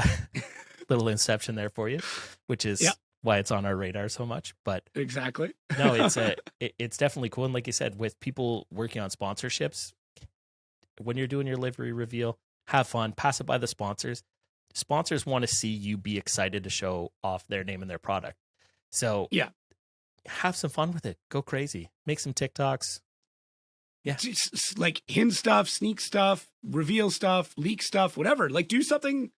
inception there for you, which is why it's on our radar so much. But exactly. No, it's definitely cool. And like you said, with people working on sponsorships, when you're doing your livery reveal, have fun, pass it by the sponsors. Sponsors want to see you be excited to show off their name and their product. So have some fun with it. Go crazy. Make some TikToks. Yeah. Just like hint stuff, sneak stuff, reveal stuff, leak stuff, whatever. Like do something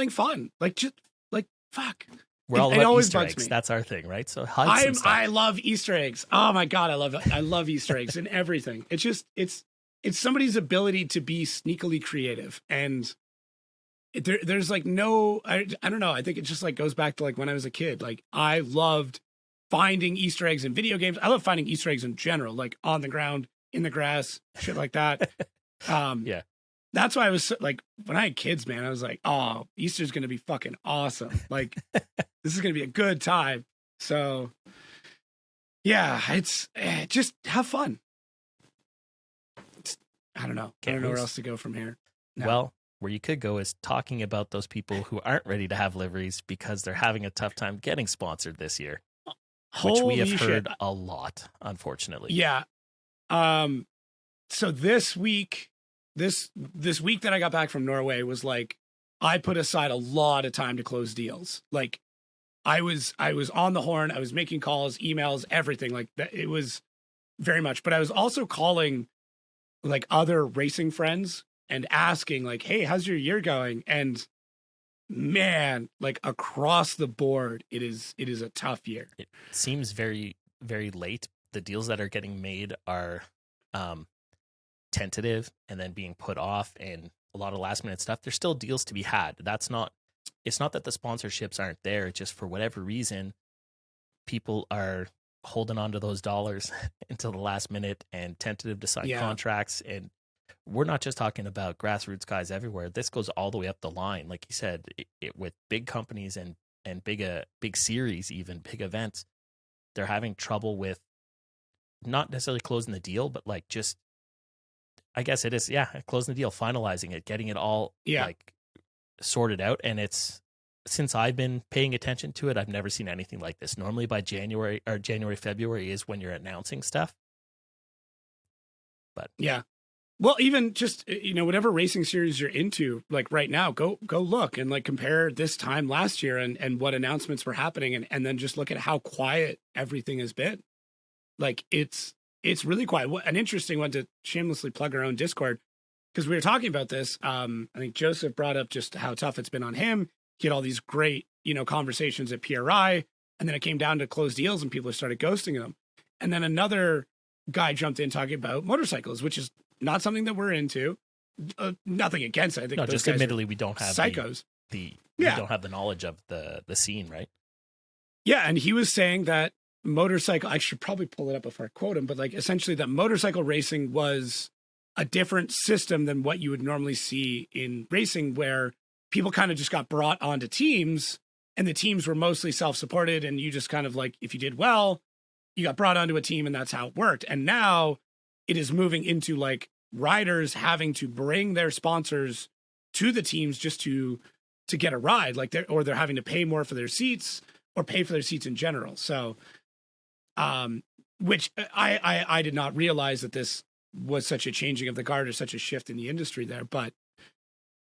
fun. Like just like fuck. We're all about Easter eggs. That's our thing, right? So I love Easter eggs. Oh my God, I love Easter eggs and everything. It's just it's somebody's ability to be sneakily creative, and there's like no, I don't know. I think it just like goes back to like when I was a kid. Like I loved finding Easter eggs in video games. I love finding Easter eggs in general, like on the ground, in the grass, shit like that. Yeah. That's why I was like, when I had kids, man, I was like, oh, Easter's going to be fucking awesome. Like, this is going to be a good time. So, yeah, it's just have fun. I don't know. I don't know where else to go from here. No. Well, where you could go is talking about those people who aren't ready to have liveries because they're having a tough time getting sponsored this year, which we have heard a lot, unfortunately. Yeah. So this week that I got back from Norway was like, I put aside a lot of time to close deals. Like I was on the horn. I was making calls, emails, everything like that. It was very much, but I was also calling like other racing friends and asking like, "Hey, how's your year going?" And man, like across the board, it is a tough year. It seems very, very late. The deals that are getting made are tentative and then being put off, and a lot of last minute stuff. There's still deals to be had. It's not that the sponsorships aren't there. It's just for whatever reason, people are holding on to those dollars until the last minute and tentative to sign contracts. And we're not just talking about grassroots guys everywhere. This goes all the way up the line. Like you said, with big companies and big series, even big events, they're having trouble with not necessarily closing the deal, but like just, I guess it is, closing the deal, finalizing it, getting it all like sorted out. And it's, since I've been paying attention to it, I've never seen anything like this. Normally by January, February is when you're announcing stuff. But yeah. Well, even just, whatever racing series you're into, like right now, go look and like compare this time last year and what announcements were happening. And then just look at how quiet everything has been. Like it's really quiet. An interesting one to shamelessly plug our own Discord, because we were talking about this. I think Joseph brought up just how tough it's been on him. He had all these great, conversations at PRI, and then it came down to close deals and people started ghosting them. And then another guy jumped in talking about motorcycles, which is not something that we're into. Nothing against it. I think no, just admittedly, we don't have psychos. We don't have the knowledge of the scene, right? Yeah, and he was saying that motorcycle, I should probably pull it up before I quote him, but like essentially that motorcycle racing was a different system than what you would normally see in racing, where people kind of just got brought onto teams and the teams were mostly self-supported. And you just kind of like, if you did well, you got brought onto a team and that's how it worked. And now it is moving into like riders having to bring their sponsors to the teams just to get a ride, like they're having to pay more for their seats or pay for their seats in general. So, which I did not realize that this was such a changing of the guard or such a shift in the industry there, but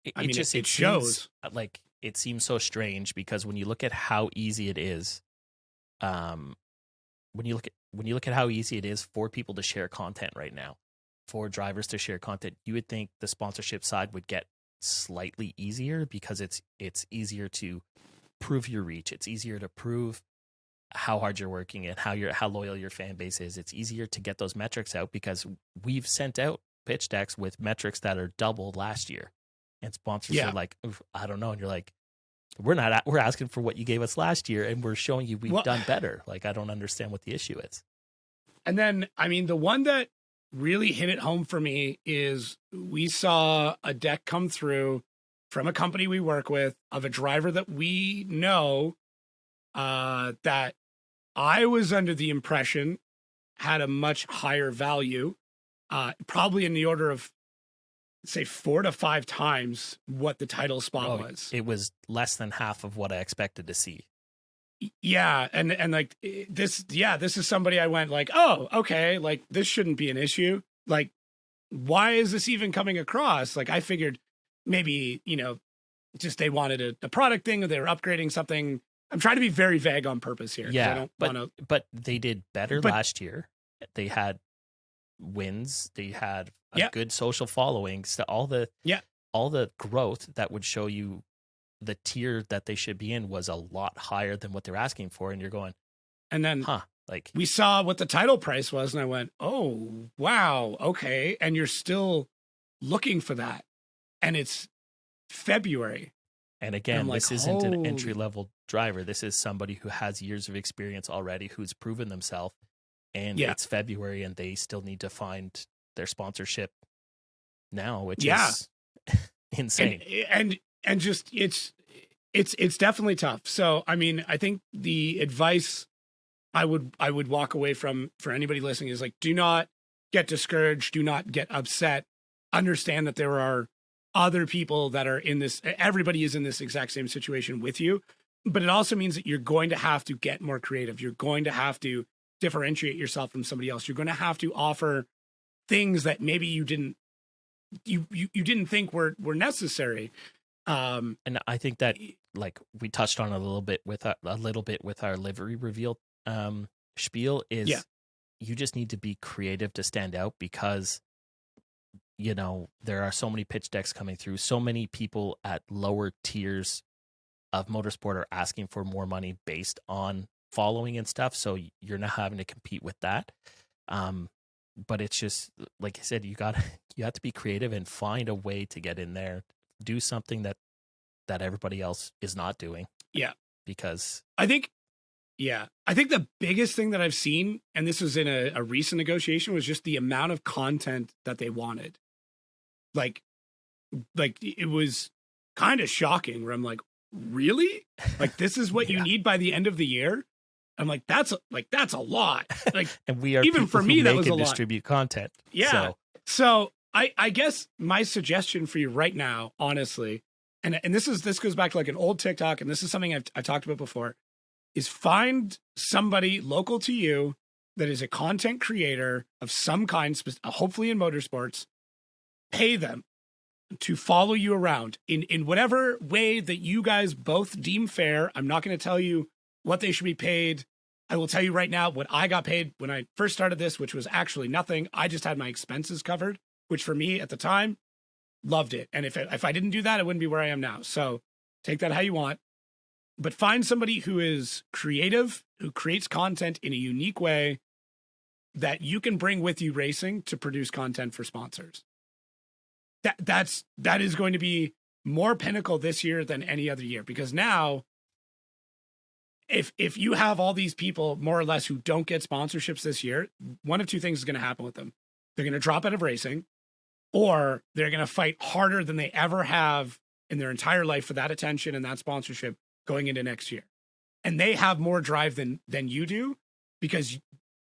it shows. Like it seems so strange because when you look at how easy it is, when you look at how easy it is for people to share content right now, for drivers to share content, you would think the sponsorship side would get slightly easier because it's easier to prove your reach. It's easier to prove how hard you're working and how loyal your fan base is. It's easier to get those metrics out because we've sent out pitch decks with metrics that are double last year, and sponsors are like, I don't know, and you're like, we're asking for what you gave us last year, and we're showing you we've done better. Like, I don't understand what the issue is. And then, the one that really hit it home for me is we saw a deck come through from a company we work with of a driver that we know that I was under the impression had a much higher value, probably in the order of, say, 4 to 5 times what the title spot was. It was less than half of what I expected to see. Yeah. And like this is somebody I went like, oh, okay. Like this shouldn't be an issue. Like, why is this even coming across? Like, I figured maybe, just they wanted a product thing or they were upgrading something. I'm trying to be very vague on purpose here. Yeah. But they did better last year. They had wins. They had a good social following. So all the growth that would show you the tier that they should be in was a lot higher than what they're asking for. And you're going, and then like we saw what the title price was and I went, oh, wow. Okay. And you're still looking for that. And it's February. And again, this isn't an entry level driver. This is somebody who has years of experience already, who's proven themselves. And it's February and they still need to find their sponsorship now, which is insane. And just it's definitely tough. So I think the advice I would walk away from for anybody listening is like, do not get discouraged, do not get upset. Understand that there are other people that are in this, everybody is in this exact same situation with you. But it also means that you're going to have to get more creative. You're going to have to differentiate yourself from somebody else. You're going to have to offer things that maybe you didn't think were necessary. And I think that, like we touched on a little bit with our livery reveal spiel is you just need to be creative to stand out, because you know, there are so many pitch decks coming through. So many people at lower tiers of motorsport are asking for more money based on following and stuff. So you're not having to compete with that. But it's just, like I said, you have to be creative and find a way to get in there, do something that everybody else is not doing. Yeah. Because I think the biggest thing that I've seen, and this was in a recent negotiation, was just the amount of content that they wanted. Like it was kind of shocking where I'm like, really? Like, this is what you need by the end of the year? I'm like, that's a lot. Like, and we are even for me, that was a lot. Distribute content. Yeah. So I guess my suggestion for you right now, honestly, and this goes back to like an old TikTok, and this is something I've talked about before, is find somebody local to you that is a content creator of some kind, hopefully in motorsports. Pay them to follow you around in whatever way that you guys both deem fair. I'm not going to tell you what they should be paid. I will tell you right now what I got paid when I first started this, which was actually nothing. I just had my expenses covered, which for me at the time, loved it. And if I didn't do that, I wouldn't be where I am now. So take that how you want, but find somebody who is creative, who creates content in a unique way that you can bring with you racing to produce content for sponsors. That is going to be more pinnacle this year than any other year, because now if you have all these people more or less who don't get sponsorships this year, one of two things is going to happen with them. They're going to drop out of racing, or they're going to fight harder than they ever have in their entire life for that attention and that sponsorship going into next year. And they have more drive than you do, because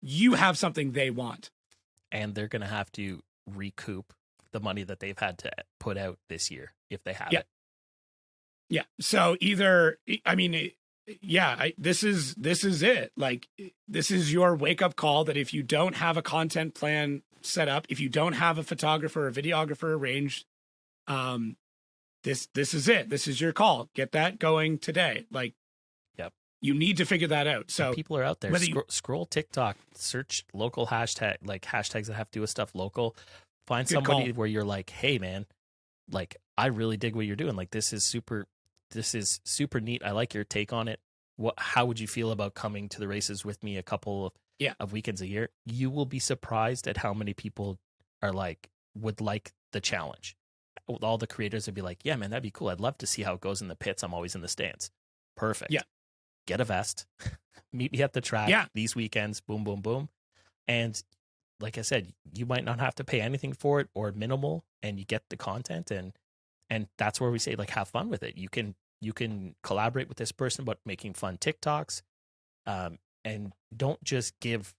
you have something they want. And they're going to have to recoup the money that they've had to put out this year if they have it. Yeah. So either, I mean, this is it. Like, this is your wake up call that if you don't have a content plan set up, if you don't have a photographer or videographer arranged, this is it. This is your call. Get that going today. Like, you need to figure that out. So people are out there. Scroll TikTok, search local hashtag, like hashtags that have to do with stuff local. Find somebody where you're like, hey man, like, I really dig what you're doing. Like, this is super neat. I like your take on it. How would you feel about coming to the races with me a couple of weekends a year? You will be surprised at how many people are like, would like the challenge. All the creators would be like, yeah, man, that'd be cool. I'd love to see how it goes in the pits. I'm always in the stands. Perfect. Yeah. Get a vest, meet me at the track these weekends, boom, boom, boom. And like I said, you might not have to pay anything for it or minimal, and you get the content. And that's where we say, like, have fun with it. You can collaborate with this person about making fun TikToks. And don't just give,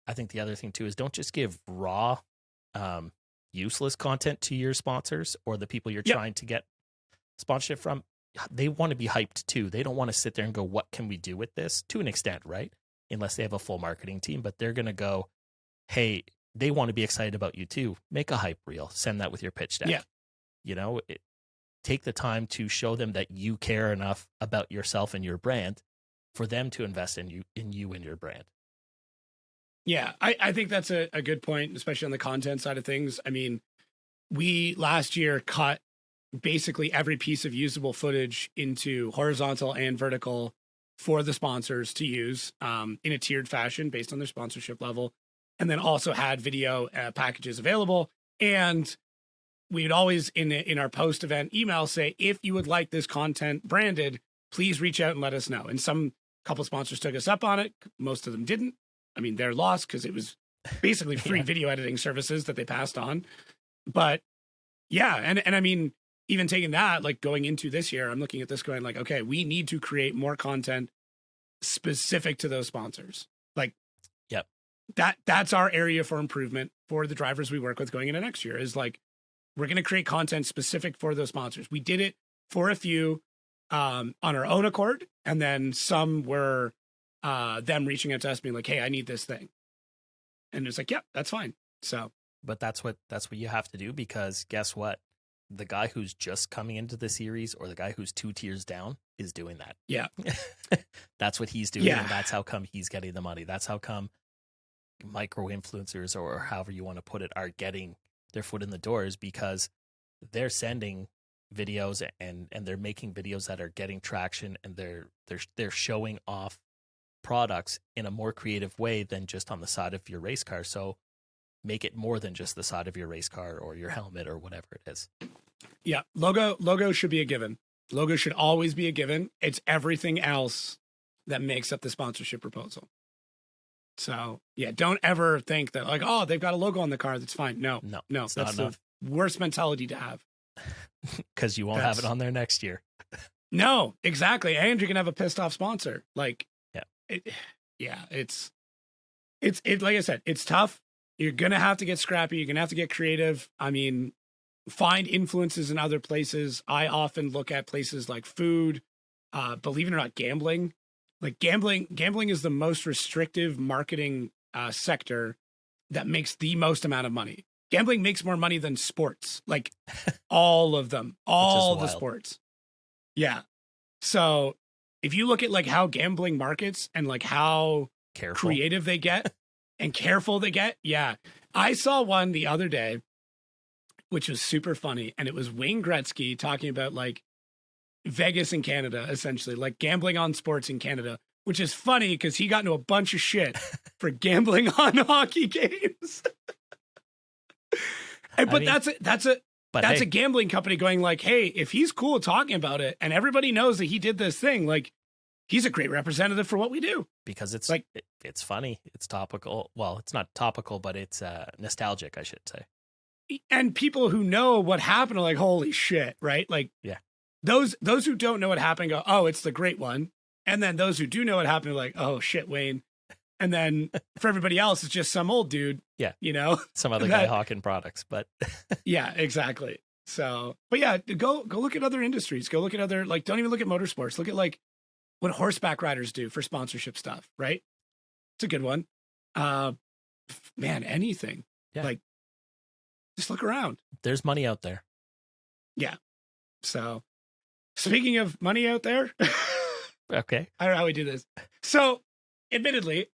I think the other thing too is don't just give raw, useless content to your sponsors or the people you're trying to get sponsorship from. They want to be hyped too. They don't want to sit there and go, what can we do with this? To an extent, right? Unless they have a full marketing team, but they're going to go, hey, they want to be excited about you too. Make a hype reel. Send that with your pitch deck. Yeah. You know, take the time to show them that you care enough about yourself and your brand for them to invest in you and your brand. Yeah, I think that's a good point, especially on the content side of things. I mean, we last year cut basically every piece of usable footage into horizontal and vertical for the sponsors to use in a tiered fashion based on their sponsorship level. And then also had video packages available. And we'd always in our post-event email say, if you would like this content branded, please reach out and let us know. And some couple sponsors took us up on it. Most of them didn't. I mean, they're lost because it was basically free video editing services that they passed on. But yeah, and I mean, even taking that, like going into this year, I'm looking at this going like, okay, we need to create more content specific to those sponsors. Like, that's our area for improvement for the drivers we work with going into next year is like, we're going to create content specific for those sponsors. We did it for a few on our own accord. And then some were them reaching out to us being like, hey, I need this thing. And it's like, yeah, that's fine. So, but that's what you have to do, because guess what? The guy who's just coming into the series or the guy who's 2 tiers down is doing that. Yeah. That's what he's doing. Yeah. And that's how come he's getting the money. That's how come micro influencers, or however you want to put it, are getting their foot in the doors because they're sending videos and they're making videos that are getting traction, and they're showing off products in a more creative way than just on the side of your race car. So make it more than just the side of your race car or your helmet or whatever it is. Yeah, logo should be a given. Logo should always be a given. It's everything else that makes up the sponsorship proposal. So yeah, don't ever think that like, oh, they've got a logo on the car, that's fine. No, that's the worst mentality to have. Because you won't have it on there next year. No, exactly. And you're gonna have a pissed off sponsor. Like, yeah, it's like I said, it's tough. You're gonna have to get scrappy. You're gonna have to get creative. I mean, find influences in other places. I often look at places like food, believe it or not, gambling. Like gambling is the most restrictive marketing sector that makes the most amount of money. Gambling makes more money than sports, like all of them, all the sports. Yeah. So if you look at like how gambling markets and like how creative they get and careful they get. Yeah. I saw one the other day, which was super funny. And it was Wayne Gretzky talking about like Vegas in Canada, essentially, like gambling on sports in Canada, which is funny because he got into a bunch of shit for gambling on hockey games. That's a gambling company going like, hey, if he's cool talking about it and everybody knows that he did this thing, like he's a great representative for what we do. Because it's like it's funny, it's topical. Well, it's not topical, but it's nostalgic, I should say. And people who know what happened are like, holy shit, right? Like, yeah. Those who don't know what happened go, oh, it's the great one. And then those who do know what happened are like, oh shit, Wayne. And then for everybody else, it's just some old dude. Yeah. You know, some other guy hawking products, but yeah, exactly. So, but yeah, go look at other industries. Go look at other, like, don't even look at motorsports. Look at like what horseback riders do for sponsorship stuff, right? It's a good one. Man, anything. Yeah. Like, just look around. There's money out there. Yeah. So, speaking of money out there, okay. I don't know how we do this. So, admittedly,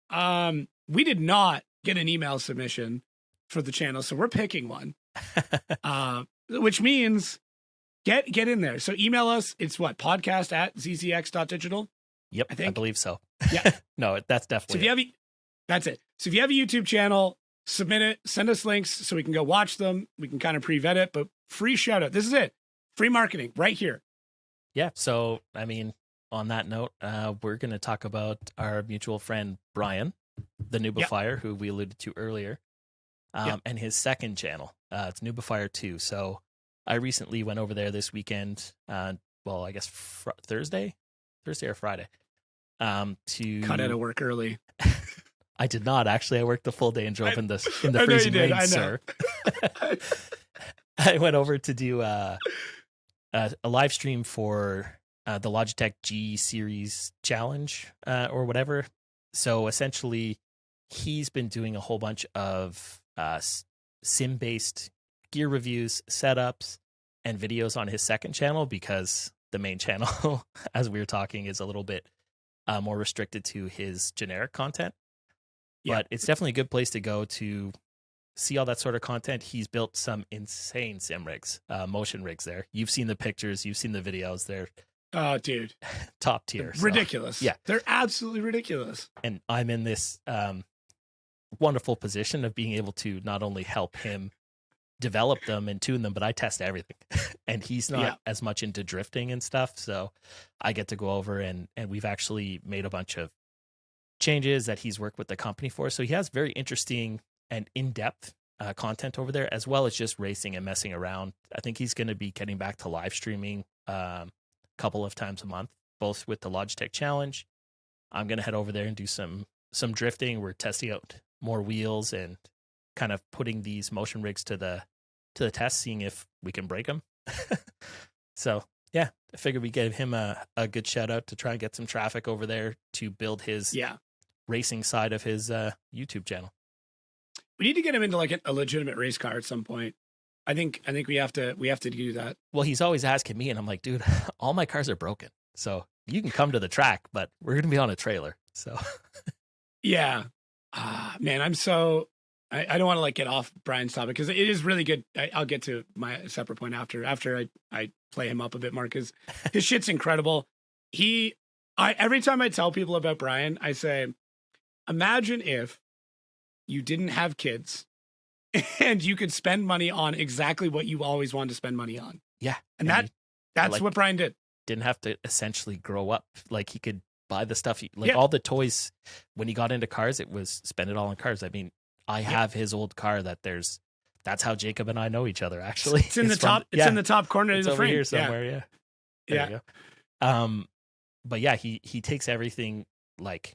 we did not get an email submission for the channel, so we're picking one. Which means get in there. So email us. It's what? podcast@zzx.digital. Yep, I believe so. Yeah. No, that's definitely that's it. So if you have a YouTube channel, submit it, send us links so we can go watch them. We can kind of pre-vet it, but free shout out. This is it. Free marketing right here. Yeah. So, I mean, on that note, we're going to talk about our mutual friend, Brian, the Noobifier, who we alluded to earlier, and his second channel. It's Noobifier 2. So I recently went over there this weekend. Well, I guess Thursday or Friday. To cut out of work early. I did not actually. I worked the full day and drove in the freezing rain, sir. I went over to do a live stream for the Logitech G Series Challenge or whatever. So essentially, he's been doing a whole bunch of sim-based gear reviews, setups, and videos on his second channel because the main channel, as we were talking, is a little bit more restricted to his generic content. Yeah. But it's definitely a good place to go to see all that sort of content. He's built some insane sim rigs, motion rigs there. You've seen the pictures. You've seen the videos. They're oh, dude, top tier. Ridiculous. So, yeah. They're absolutely ridiculous. And I'm in this wonderful position of being able to not only help him develop them and tune them, but I test everything. And he's not as much into drifting and stuff. So I get to go over and we've actually made a bunch of changes that he's worked with the company for. So he has very interesting and in-depth content over there, as well as just racing and messing around. I think he's going to be getting back to live streaming a couple of times a month, both with the Logitech Challenge. I'm going to head over there and do some drifting. We're testing out more wheels and kind of putting these motion rigs to the test, seeing if we can break them. So yeah, I figured we gave him a good shout out to try and get some traffic over there to build his racing side of his YouTube channel. We need to get him into like a legitimate race car at some point. I think we have to do that. Well, he's always asking me, and I'm like, dude, all my cars are broken, so you can come to the track, but we're gonna be on a trailer. So yeah, man, I'm so I don't want to like get off Brian's topic because it is really good. I'll get to my separate point after I play him up a bit more because his shit's incredible. Every time I tell people about Brian, I say, imagine if you didn't have kids and you could spend money on exactly what you always wanted to spend money on. Yeah. And that's like, what Brian did. Didn't have to essentially grow up. Like he could buy the stuff, all the toys. When he got into cars, it was spend it all on cars. I mean, I have his old car that's how Jacob and I know each other, actually. It's in the top. It's in the top corner of the frame. Here somewhere. Yeah. There you go. But yeah, he takes everything like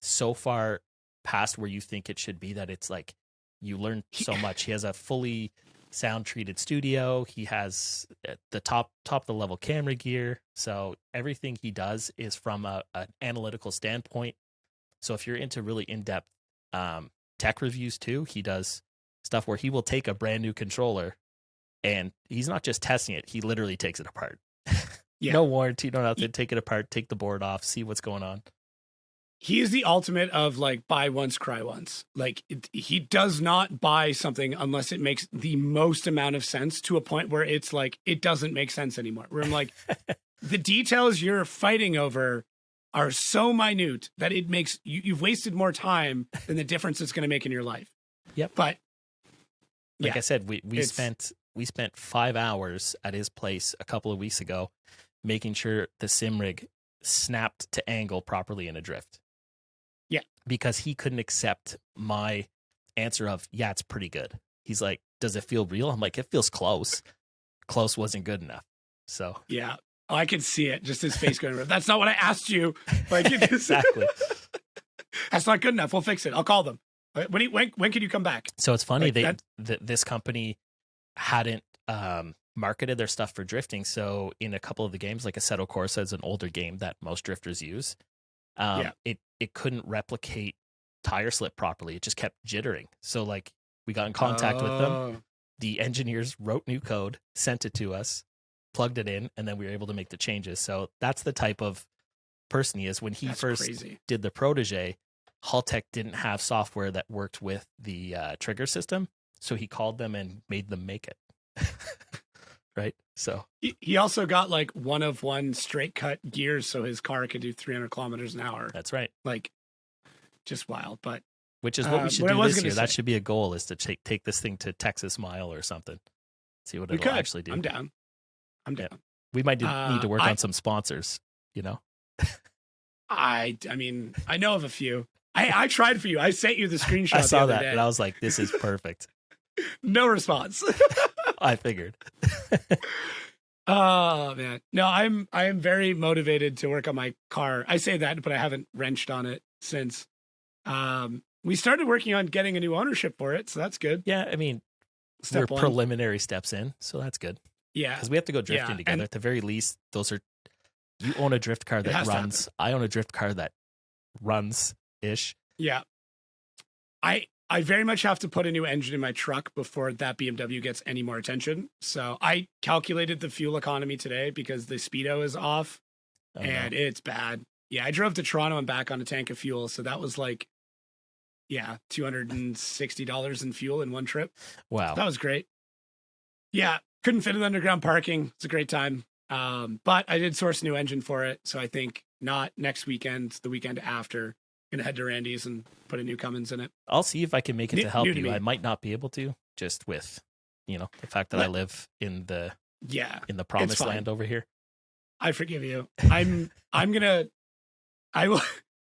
so far past where you think it should be that it's like you learn so much. He has a fully sound treated studio. He has the top of the level camera gear. So everything he does is from an analytical standpoint. So if you're into really in-depth tech reviews too, he does stuff where he will take a brand new controller and he's not just testing it. He literally takes it apart. Yeah. No warranty, no nothing. Take it apart, take the board off, see what's going on. He is the ultimate of like buy once, cry once. Like he does not buy something unless it makes the most amount of sense to a point where it's like, it doesn't make sense anymore. Where I'm like, the details you're fighting over are so minute that it makes you've wasted more time than the difference it's going to make in your life. Yep. But like I said, we spent 5 hours at his place a couple of weeks ago, making sure the sim rig snapped to angle properly in a drift. Yeah. Because he couldn't accept my answer of, yeah, it's pretty good. He's like, does it feel real? I'm like, it feels close. Close wasn't good enough. So yeah. Oh, I can see it. Just his face going, that's not what I asked you. Like exactly. That's not good enough. We'll fix it. I'll call them. When can you come back? So it's funny this company hadn't marketed their stuff for drifting. So in a couple of the games, like Assetto Corsa is an older game that most drifters use. It couldn't replicate tire slip properly. It just kept jittering. So like we got in contact with them. The engineers wrote new code, sent it to us, plugged it in, and then we were able to make the changes. So that's the type of person he is. When he first did the Protege, Haltech didn't have software that worked with the trigger system. So he called them and made them make it. Right. So he also got like one of one straight cut gears so his car could do 300 kilometers an hour. That's right. Like just wild. But which is what we should do this year. That should be a goal, is to take this thing to Texas Mile or something. See what it'll actually do. I'm down. Yeah. We might need to work on some sponsors, you know? I mean, I know of a few. I tried for you. I sent you the screenshot. I saw that and I was like, this is perfect. No response. I figured. Oh man. No, I am very motivated to work on my car. I say that, but I haven't wrenched on it since we started working on getting a new ownership for it. So that's good. Yeah. I mean, we're preliminary steps in, so that's good. Yeah. Because we have to go drifting together. At the very least, you own a drift car that runs. I own a drift car that runs-ish. Yeah. I very much have to put a new engine in my truck before that BMW gets any more attention. So I calculated the fuel economy today because the speedo is off and it's bad. Yeah, I drove to Toronto and back on a tank of fuel. So that was like, $260 in fuel in one trip. Wow. That was great. Yeah, couldn't fit in underground parking. It's a great time. But I did source a new engine for it. So I think not next weekend, the weekend after. Gonna head to Randy's and put a new Cummins in it. I'll see if I can make it to help you. I might not be able to, just with the fact that I live in the promised land over here. I forgive you. I will.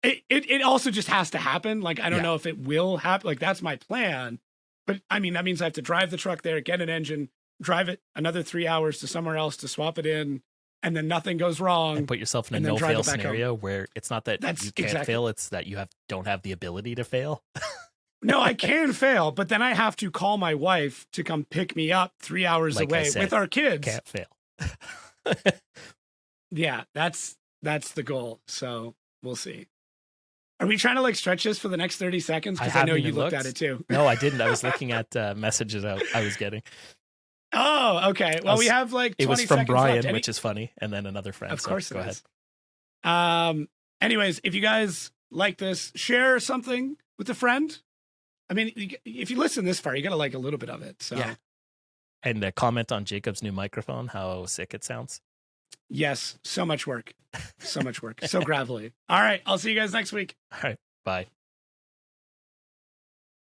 It also just has to happen. Like I don't know if it will happen. Like that's my plan. But I mean that means I have to drive the truck there, get an engine, drive it another 3 hours to somewhere else to swap it in. And then nothing goes wrong. And put yourself in a no-fail scenario where it's not that you can't fail, it's that you don't have the ability to fail. No, I can fail, but then I have to call my wife to come pick me up 3 hours away with our kids. Can't fail. Yeah, that's the goal. So we'll see. Are we trying to like stretch this for the next 30 seconds? Because I know you looked at it too. No, I didn't. I was looking at messages I was getting. Oh, okay. Well, we have like 20 seconds. It was from Brian, left. which is funny, and then another friend. Of course, go ahead. Anyways, if you guys like this, share something with a friend. I mean, if you listen this far, you got to like a little bit of it. So Yeah. And comment on Jacob's new microphone, how sick it sounds. Yes, so much work. So much work. So gravelly. All right, I'll see you guys next week. All right, bye.